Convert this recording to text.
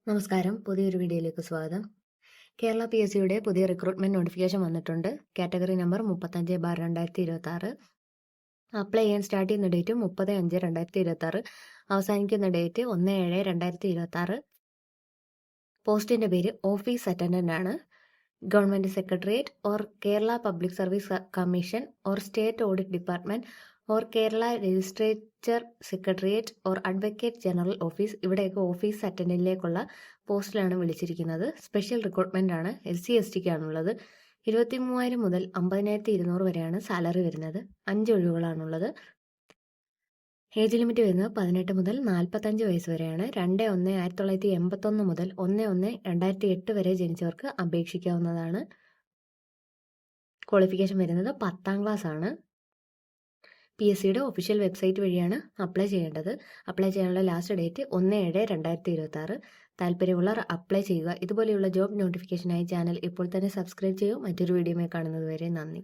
നമസ്കാരം. പുതിയൊരു വീഡിയോയിലേക്ക് സ്വാഗതം. കേരള PSCയുടെ പുതിയ റിക്രൂട്ട്മെന്റ് നോട്ടിഫിക്കേഷൻ വന്നിട്ടുണ്ട്. Category number 35/2026. അപ്ലൈ ചെയ്യാൻ സ്റ്റാർട്ട് ചെയ്യുന്ന ഡേറ്റ് 30/5/2026. അവസാനിക്കുന്ന ഡേറ്റ് 1/7/2026. പോസ്റ്റിന്റെ പേര് ഓഫീസ് അറ്റൻഡന്റ് ആണ്. Government secretariat or Kerala public service commission or state audit department or Kerala legislature secretariat or advocate general office. ഇവിടെയൊക്കെ ഓഫീസ് അറ്റൻഡന്റിലേക്കുള്ള പോസ്റ്റിലാണ് വിളിച്ചിരിക്കുന്നത്. സ്പെഷ്യൽ റിക്രൂട്ട്മെന്റ് ആണ്. SC/STക്കാണുള്ളത്. 23,000 മുതൽ 50,200 വരെയാണ് സാലറി വരുന്നത്. 5 ഒഴിവുകളാണുള്ളത്. ഏജ് ലിമിറ്റ് വരുന്നത് 18 മുതൽ 45 വയസ്സ് വരെയാണ്. 2/1/1981 മുതൽ 1/1/2008 വരെ ജനിച്ചവർക്ക് അപേക്ഷിക്കാവുന്നതാണ്. ക്വാളിഫിക്കേഷൻ വരുന്നത് 10ാം ക്ലാസ് ആണ്. PSCയുടെ ഒഫീഷ്യൽ വെബ്സൈറ്റ് വഴിയാണ് അപ്ലൈ ചെയ്യേണ്ടത്. അപ്ലൈ ചെയ്യാനുള്ള ലാസ്റ്റ് ഡേറ്റ് 1/7/2026. താല്പര്യമുള്ളവർ അപ്ലൈ ചെയ്യുക. ഇതുപോലെയുള്ള ജോബ് നോട്ടിഫിക്കേഷനായി ചാനൽ ഇപ്പോൾ തന്നെ സബ്സ്ക്രൈബ് ചെയ്യൂ. മറ്റൊരു വീഡിയോയുമായി കാണുന്നത് വരെ നന്ദി.